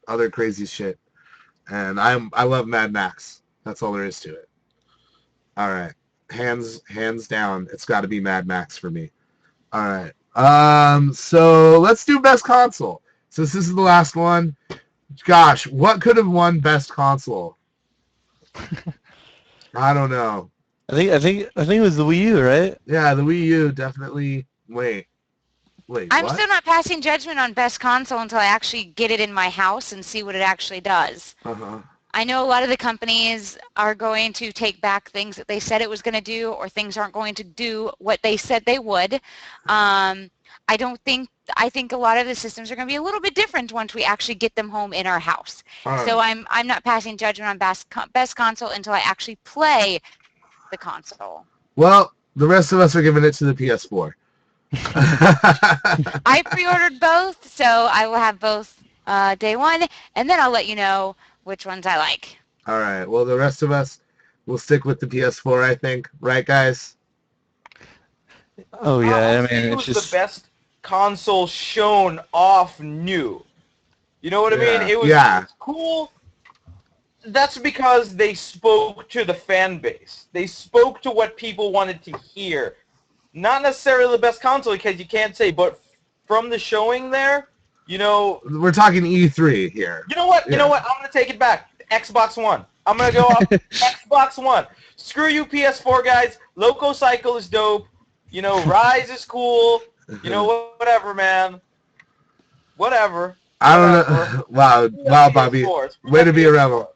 other crazy shit. And I love Mad Max. That's all there is to it. All right. Hands down, it's got to be Mad Max for me. All right. So let's do best console. Since this is the last one, gosh, what could have won best console? I don't know. I think it was the Wii U, right? Yeah, the Wii U definitely. Wait, I'm what? still not passing judgment on best console until I actually get it in my house and see what it actually does. Uh-huh. I know a lot of the companies are going to take back things that they said it was going to do, or things aren't going to do what they said they would. I think a lot of the systems are going to be a little bit different once we actually get them home in our house. All So right. I'm not passing judgment on best console until I actually play the console. Well, the rest of us are giving it to the PS4. I pre-ordered both, so I will have both day one, and then I'll let you know which ones I like. All right. Well, the rest of us will stick with the PS4, I think. Right, guys? Oh yeah, I Honestly, mean it it's was just the best console shown off new. You know what I mean? It was cool. That's because they spoke to the fan base. They spoke to what people wanted to hear. Not necessarily the best console, because you can't say, but from the showing there, you know... We're talking E3 here. You know what? You know what? I'm going to take it back. Xbox One. I'm going to go off Xbox One. Screw you, PS4 guys. Loco Cycle is dope. You know, Rise is cool. You know, whatever, man. Whatever. I don't know. Wow, Bobby. Way to be a rebel.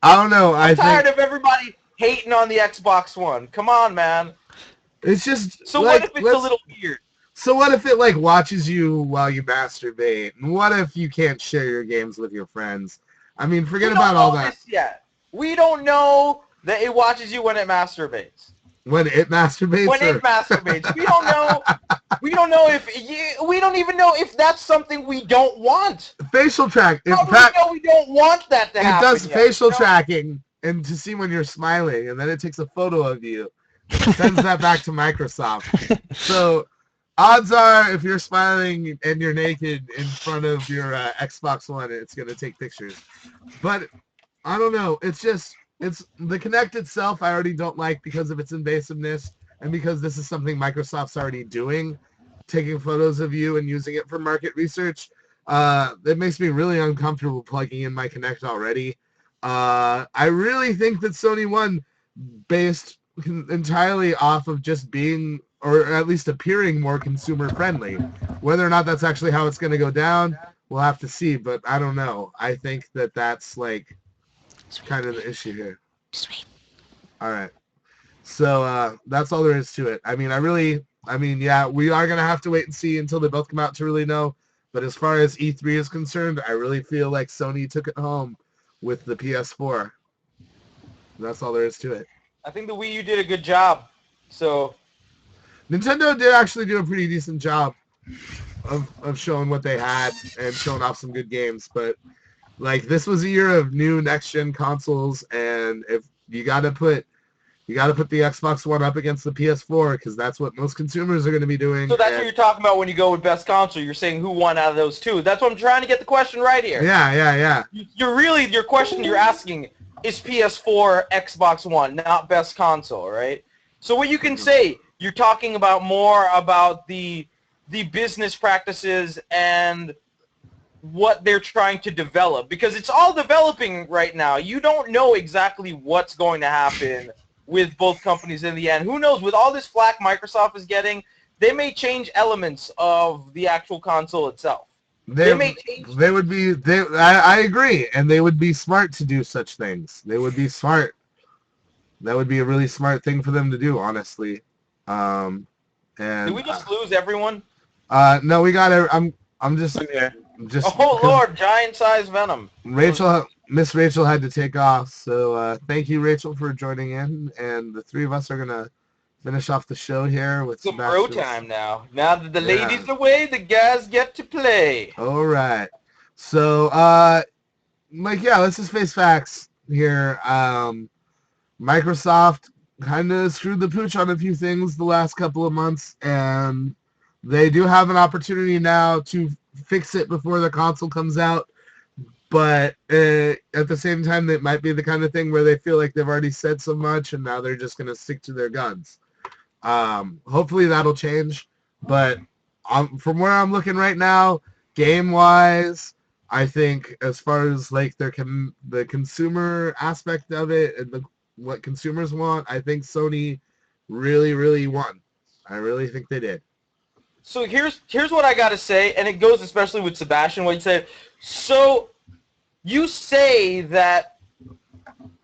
I don't know. I'm tired of everybody hating on the Xbox One. Come on, man. It's just... So what if it's a little weird? So what if it, like, watches you while you masturbate? And what if you can't share your games with your friends? I mean, forget about all that. We don't know that it watches you when it masturbates. When it masturbates? When it masturbates. We don't know. We don't know if... we don't even know if that's something we don't want. Facial track. How do we know we don't want that to happen? It does facial tracking and to see when you're smiling, and then it takes a photo of you. Sends that back to Microsoft. So... odds are, if you're smiling and you're naked in front of your Xbox One, it's going to take pictures. But, I don't know. It's the Kinect itself I already don't like because of its invasiveness and because this is something Microsoft's already doing, taking photos of you and using it for market research. It makes me really uncomfortable plugging in my Kinect already. I really think that Sony won based entirely off of just being... or at least appearing more consumer-friendly. Whether or not that's actually how it's going to go down, we'll have to see, but I don't know. I think that that's, like, kind of the issue here. Sweet. All right. So that's all there is to it. I mean, yeah, we are going to have to wait and see until they both come out to really know, but as far as E3 is concerned, I really feel like Sony took it home with the PS4. That's all there is to it. I think the Wii U did a good job, so... Nintendo did actually do a pretty decent job of showing what they had and showing off some good games, but like this was a year of new next gen consoles, and if you gotta put the Xbox One up against the PS4 because that's what most consumers are going to be doing. So that's what you're talking about when you go with best console. You're saying who won out of those two. That's what I'm trying to get the question right here. Yeah. Your question you're asking is PS4, Xbox One, not best console, right? So what you can say. You're talking about more about the business practices and what they're trying to develop, because it's all developing right now. You don't know exactly what's going to happen with both companies in the end. Who knows? With all this flack Microsoft is getting, they may change elements of the actual console itself. They may change. I agree, and they would be smart to do such things. They would be smart. That would be a really smart thing for them to do, honestly. And did we just lose everyone? No, we got it. I'm just oh Lord, giant-sized Venom. Miss Rachel had to take off, so thank you, Rachel, for joining in, and the three of us are gonna finish off the show here with some bro time now. Now that the ladies are away, the guys get to play. All right. So, let's just face facts here. Microsoft kind of screwed the pooch on a few things the last couple of months, and they do have an opportunity now to fix it before the console comes out. But at the same time, it might be the kind of thing where they feel like they've already said so much, and now they're just going to stick to their guns. Hopefully that'll change. But from where I'm looking right now, game-wise, I think as far as like the consumer aspect of it and what consumers want, I think Sony really, really won. I really think they did. So here's what I gotta say, and it goes especially with Sebastian, what you said. So you say that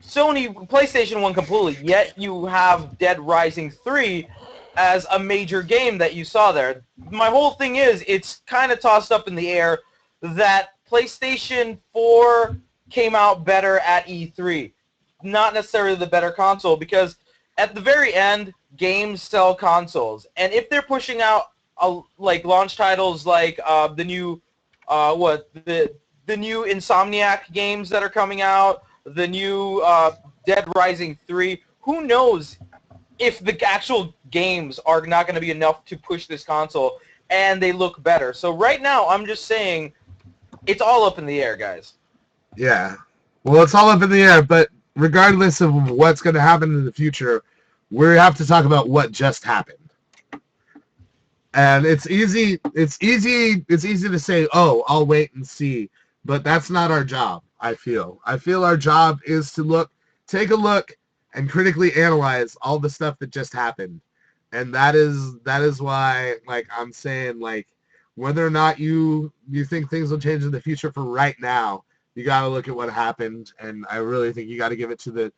Sony PlayStation won completely, yet you have Dead Rising 3 as a major game that you saw there. My whole thing is, it's kind of tossed up in the air that PlayStation 4 came out better at E3. Not necessarily the better console, because at the very end, games sell consoles. And if they're pushing out like launch titles like the new Insomniac games that are coming out, the new Dead Rising 3, who knows if the actual games are not going to be enough to push this console and they look better. So right now, I'm just saying it's all up in the air, guys. Yeah. Well, it's all up in the air, but regardless of what's going to happen in the future, we have to talk about what just happened. And it's easy to say, "Oh, I'll wait and see," but that's not our job, I feel. I feel our job is to take a look and critically analyze all the stuff that just happened. And that is why, like, I'm saying, like, whether or not you think things will change in the future, for right now, you got to look at what happened, and I really think you got to give it to the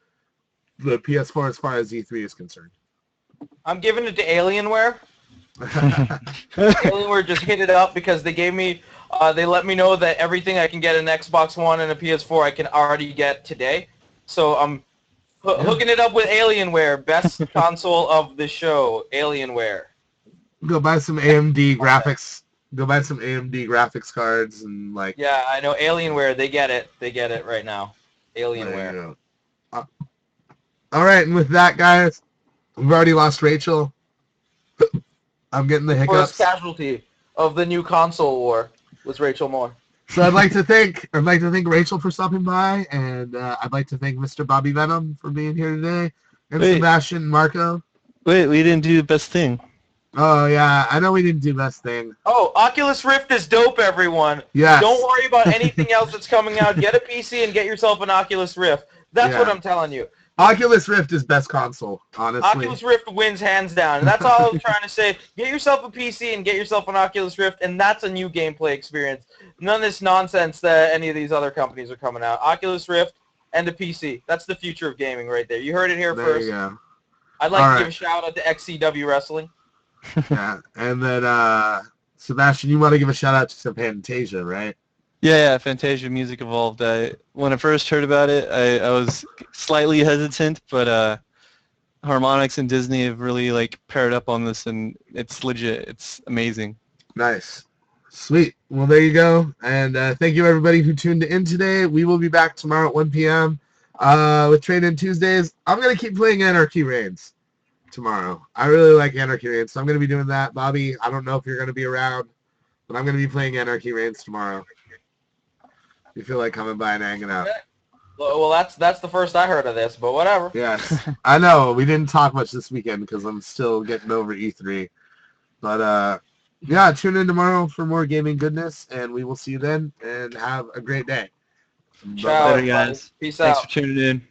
PS4 as far as E3 is concerned. I'm giving it to Alienware. Alienware just hit it up because they gave me, they let me know that everything I can get an Xbox One and a PS4 I can already get today. So I'm hooking it up with Alienware, best console of the show, Alienware. Go buy some AMD graphics. Go buy some AMD graphics cards and like. Yeah, I know Alienware. They get it. They get it right now. Alienware. All right, and with that, guys, we've already lost Rachel. I'm getting the hiccups. First casualty of the new console war was Raychul Moore. So I'd like to thank Rachel for stopping by, and I'd like to thank Mr. Bobby Venom for being here today, and Sebastian Marco. Wait, we didn't do the best thing. Oh yeah, I know we didn't do best thing. Oh, Oculus Rift is dope, everyone. Yes. Don't worry about anything else that's coming out. Get a PC and get yourself an Oculus Rift. That's what I'm telling you. Oculus Rift is best console, honestly. Oculus Rift wins hands down. And that's all I was trying to say. Get yourself a PC and get yourself an Oculus Rift, and that's a new gameplay experience. None of this nonsense that any of these other companies are coming out. Oculus Rift and a PC. That's the future of gaming right there. You heard it here first. There you go. I'd like to give a shout out to XCW Wrestling. Yeah, and then Sebastian, you want to give a shout out to Fantasia, right? Yeah, Fantasia Music Evolved. When I first heard about it, I was slightly hesitant, but Harmonix and Disney have really like paired up on this, and it's legit. It's amazing. Nice. Sweet. Well, there you go. And thank you, everybody who tuned in today. We will be back tomorrow at 1 p.m. With Trade In Tuesdays. I'm going to keep playing Anarchy Reigns tomorrow. I really like Anarchy Reigns, so I'm going to be doing that. Bobby, I don't know if you're going to be around, but I'm going to be playing Anarchy Reigns tomorrow. You feel like coming by and hanging out. Well, that's the first I heard of this, but whatever. Yes. I know. We didn't talk much this weekend because I'm still getting over E3. But, yeah, tune in tomorrow for more gaming goodness, and we will see you then, and have a great day. Ciao, guys. Peace out. Thanks for tuning in.